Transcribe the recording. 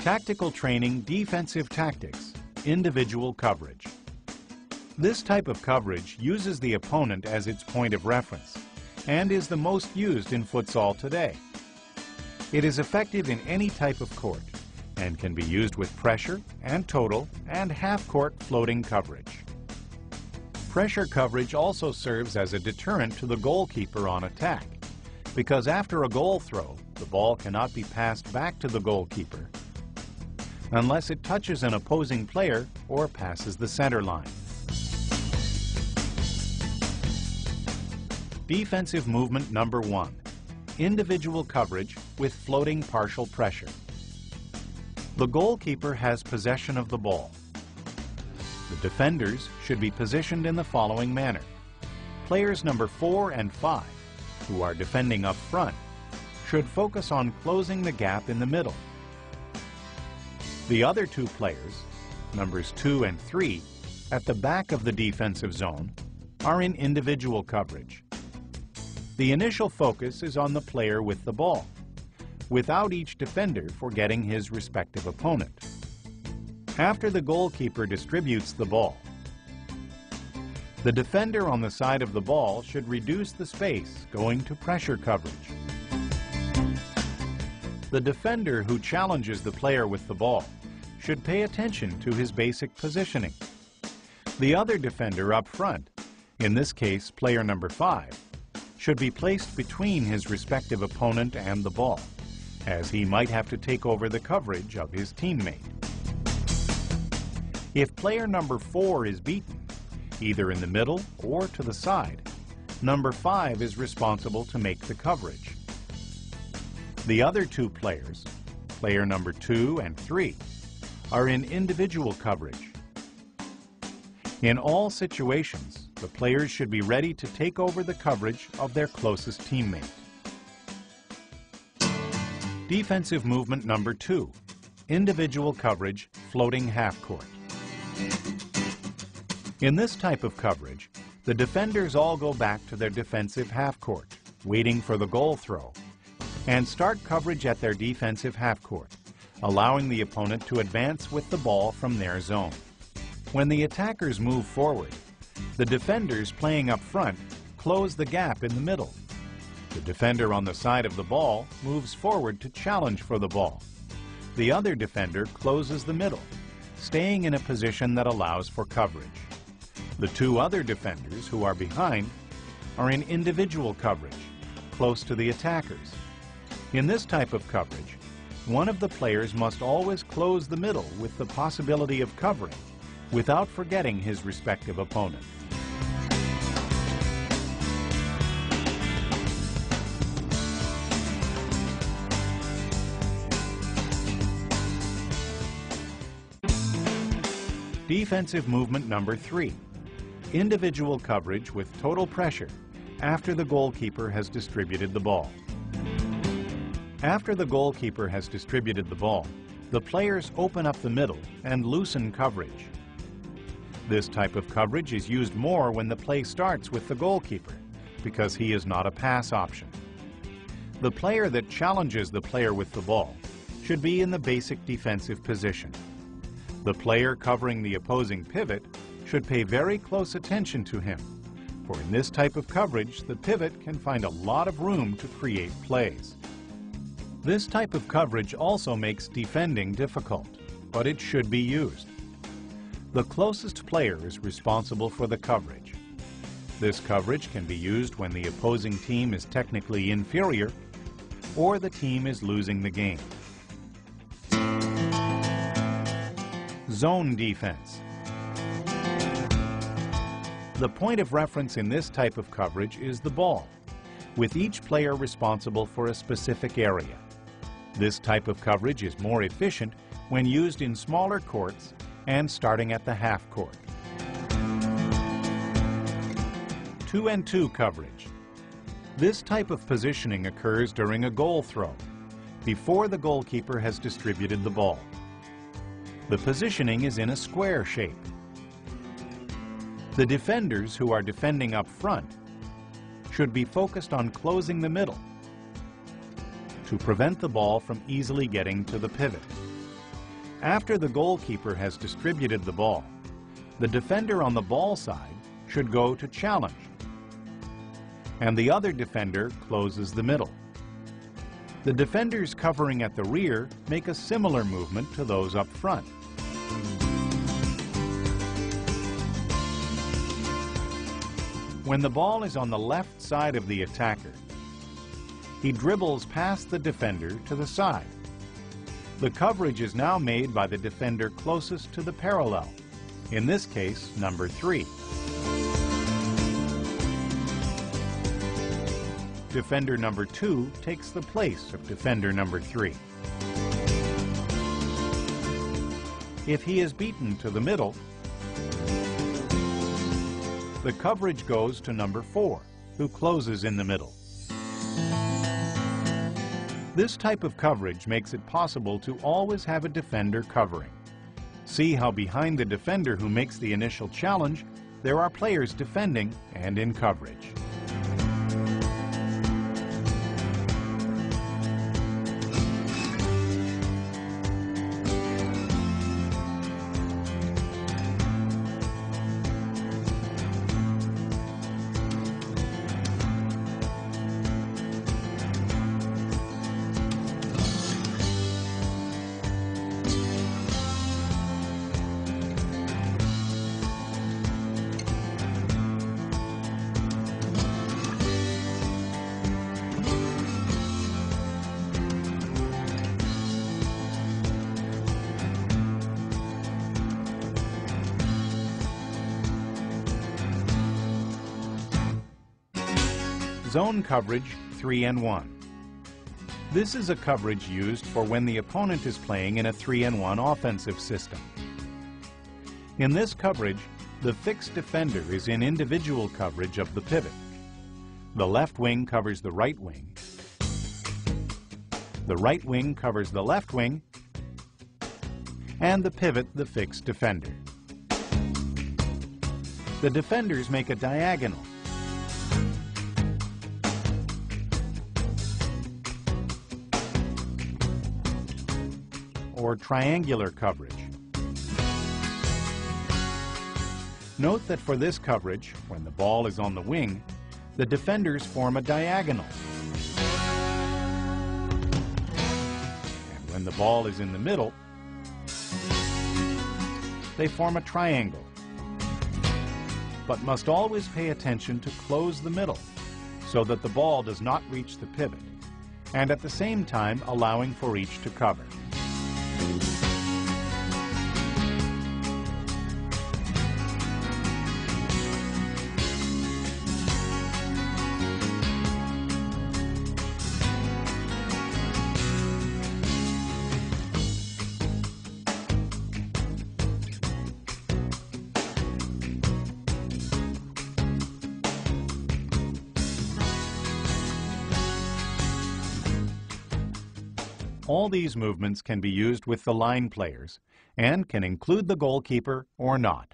Tactical training, defensive tactics, individual coverage. This type of coverage uses the opponent as its point of reference and is the most used in futsal today. It is effective in any type of court and can be used with pressure and total and half-court floating coverage. Pressure coverage also serves as a deterrent to the goalkeeper on attack, because after a goal throw, the ball cannot be passed back to the goalkeeper unless it touches an opposing player or passes the center line. Defensive movement number 1, individual coverage with floating partial pressure. The goalkeeper has possession of the ball. The defenders should be positioned in the following manner. Players number 4 and 5, who are defending up front, should focus on closing the gap in the middle. The other two players, numbers 2 and 3, at the back of the defensive zone, are in individual coverage. The initial focus is on the player with the ball, without each defender forgetting his respective opponent. After the goalkeeper distributes the ball, the defender on the side of the ball should reduce the space going to pressure coverage. The defender who challenges the player with the ball should pay attention to his basic positioning. The other defender up front, in this case player number 5, should be placed between his respective opponent and the ball, as he might have to take over the coverage of his teammate. If player number 4 is beaten, either in the middle or to the side, number 5 is responsible to make the coverage. The other two players, player number 2 and 3, are in individual coverage. In all situations, the players should be ready to take over the coverage of their closest teammate. Defensive movement number 2, individual coverage, floating half-court. In this type of coverage, the defenders all go back to their defensive half-court, waiting for the goal throw, and start coverage at their defensive half-court, allowing the opponent to advance with the ball from their zone. When the attackers move forward, the defenders playing up front close the gap in the middle. The defender on the side of the ball moves forward to challenge for the ball. The other defender closes the middle, staying in a position that allows for coverage. The two other defenders who are behind are in individual coverage, close to the attackers. In this type of coverage, one of the players must always close the middle with the possibility of covering, without forgetting his respective opponent. Defensive movement number 3, individual coverage with total pressure after the goalkeeper has distributed the ball. After the goalkeeper has distributed the ball, the players open up the middle and loosen coverage. This type of coverage is used more when the play starts with the goalkeeper, because he is not a pass option. The player that challenges the player with the ball should be in the basic defensive position. The player covering the opposing pivot should pay very close attention to him, for in this type of coverage, the pivot can find a lot of room to create plays. This type of coverage also makes defending difficult, but it should be used. The closest player is responsible for the coverage. This coverage can be used when the opposing team is technically inferior or the team is losing the game. Zone defense. The point of reference in this type of coverage is the ball, with each player responsible for a specific area. This type of coverage is more efficient when used in smaller courts and starting at the half court. 2-and-2 coverage. This type of positioning occurs during a goal throw, before the goalkeeper has distributed the ball. The positioning is in a square shape. The defenders who are defending up front should be focused on closing the middle to prevent the ball from easily getting to the pivot. After the goalkeeper has distributed the ball, the defender on the ball side should go to challenge, and the other defender closes the middle. The defenders covering at the rear make a similar movement to those up front. When the ball is on the left side of the attacker, he dribbles past the defender to the side. The coverage is now made by the defender closest to the parallel, in this case, number 3. Defender number 2 takes the place of defender number 3. If he is beaten to the middle, the coverage goes to number 4, who closes in the middle. This type of coverage makes it possible to always have a defender covering. See how behind the defender who makes the initial challenge, there are players defending and in coverage. Zone coverage 3-1. This is a coverage used for when the opponent is playing in a 3-1 offensive system. In this coverage, the fixed defender is in individual coverage of the pivot. The left wing covers the right wing. The right wing covers the left wing, and the pivot the fixed defender. The defenders make a diagonal, or triangular coverage. Note that for this coverage, when the ball is on the wing, the defenders form a diagonal. And when the ball is in the middle, they form a triangle, but must always pay attention to close the middle so that the ball does not reach the pivot, and at the same time allowing for each to cover. All these movements can be used with the line players and can include the goalkeeper or not.